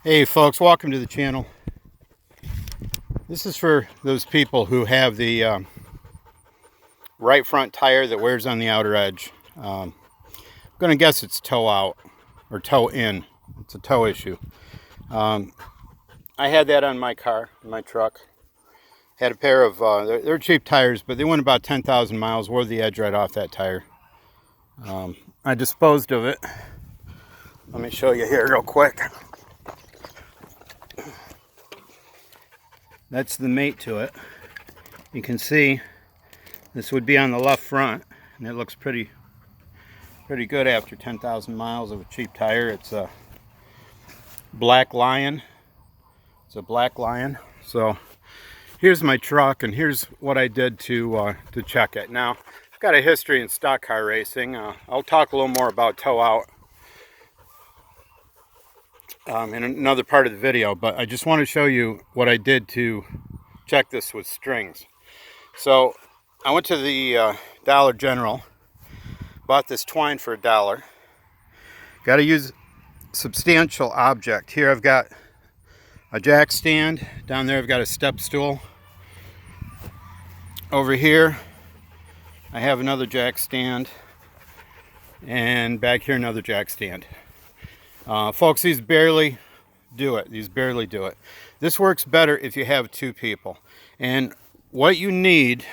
Hey folks, welcome to the channel. This is for those people who have the right front tire that wears on the outer edge. I'm going to guess it's toe out or toe in. It's a toe issue. I had that on my car, my truck. Had a pair of, they're cheap tires, but they went about 10,000 miles, wore the edge right off that tire. I disposed of it. Let me show you here real quick. That's the mate to it. You can see this would be on the left front, and it looks pretty good after 10,000 miles of a cheap tire. It's a Black Lion. It's a Black Lion. So here's my truck, and here's what I did to check it. Now, I've got a history in stock car racing. I'll talk a little more about toe out in another part of the video, but I just want to show you what I did to check this with strings. So I went to the Dollar General, bought this twine for $1. Got to use substantial object. Here I've got a jack stand. Down there I've got a step stool. Over here I have another jack stand, and back here another jack stand. Folks, these barely do it. These barely do it. This works better if you have two people. And what you need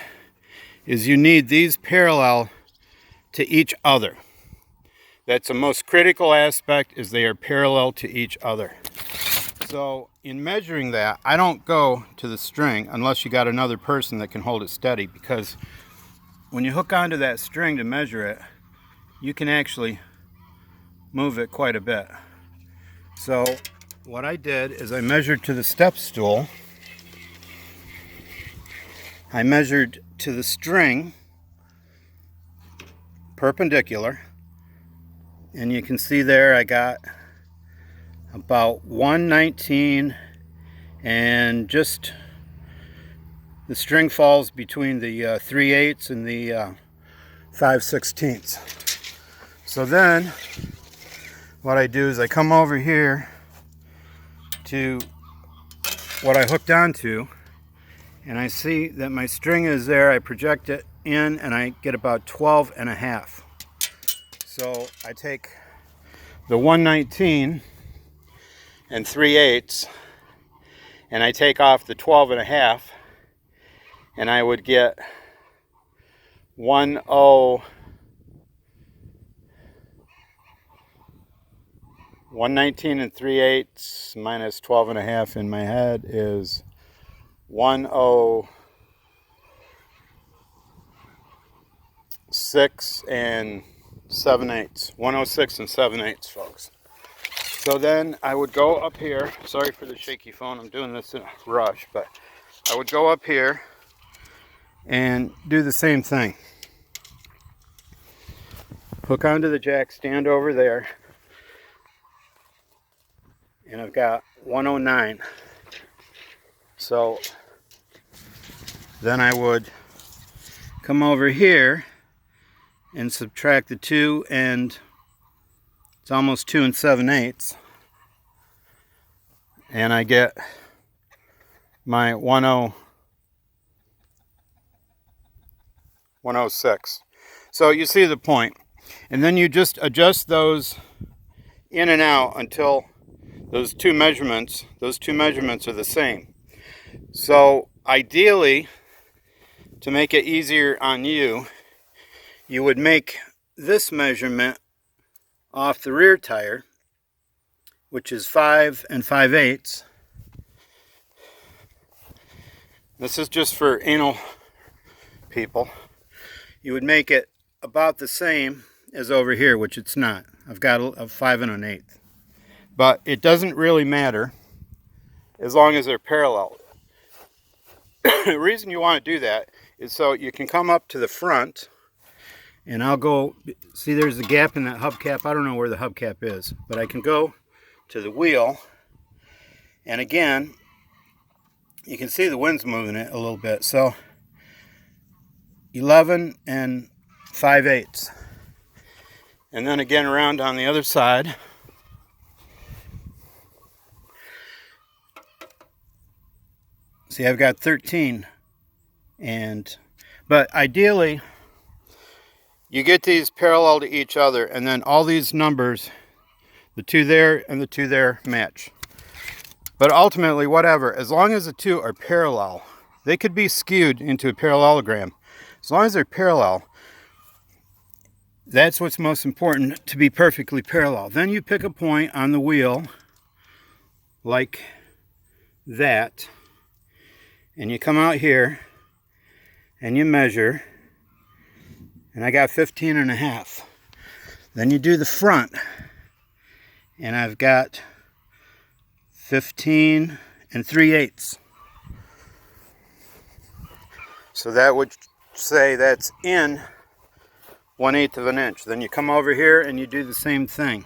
is you need these parallel to each other. That's the most critical aspect, is they are parallel to each other. So in measuring that, I don't go to the string unless you got another person that can hold it steady, because when you hook onto that string to measure it, you can actually move it quite a bit. So what I did is I measured to the step stool. I measured to the string perpendicular, and you can see there I got about 119, and just the string falls between the 3/8 and the 5/16. So then what I do is I come over here to what I hooked onto, and I see that my string is there. I project it in, and I get about 12.5. So I take the 119 and 3/8, and I take off the 12.5, and I would get 119 and 3/8 minus 12.5 in my head is 106 and 7/8. 106 and 7/8, folks. So then I would go up here. Sorry for the shaky phone. I'm doing this in a rush, but I would go up here and do the same thing. Hook onto the jack stand over there, and I've got 109. So then I would come over here and subtract the 2, and it's almost 2 and 7/8, and I get my 106. So you see the point. And then you just adjust those in and out until those two measurements are the same. So ideally, to make it easier on you, you would make this measurement off the rear tire, which is 5 and 5/8. This is just for anal people. You would make it about the same as over here, which it's not. I've got a 5 and 1/8. But it doesn't really matter as long as they're parallel. The reason you want to do that is so you can come up to the front, and I'll go, see there's a gap in that hubcap. I don't know where the hubcap is, but I can go to the wheel, and again, you can see the wind's moving it a little bit. So 11 and 5/8. And then again around on the other side. See, I've got 13, but ideally you get these parallel to each other, and then all these numbers, the two there and the two there, match. But ultimately, whatever, as long as the two are parallel, they could be skewed into a parallelogram. As long as they're parallel, that's what's most important, to be perfectly parallel. Then you pick a point on the wheel like that, and you come out here and you measure, and I got 15.5. Then you do the front, and I've got 15 3/8. So that would say that's in 1/8 of an inch. Then you come over here and you do the same thing.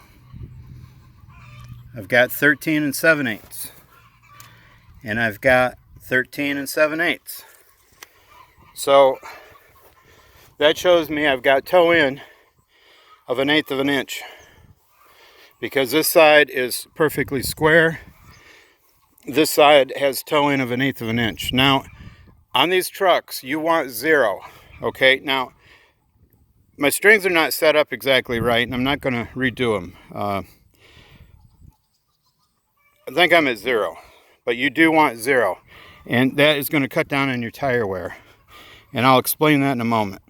I've got 13 7/8, and I've got 13 7/8. So that shows me I've got toe in of 1/8 of an inch, because this side is perfectly square. This side has toe in of 1/8 of an inch. Now, on these trucks, you want 0. Okay, now my strings are not set up exactly right, and I'm not going to redo them. I think I'm at 0, but you do want 0, and that is going to cut down on your tire wear, and I'll explain that in a moment.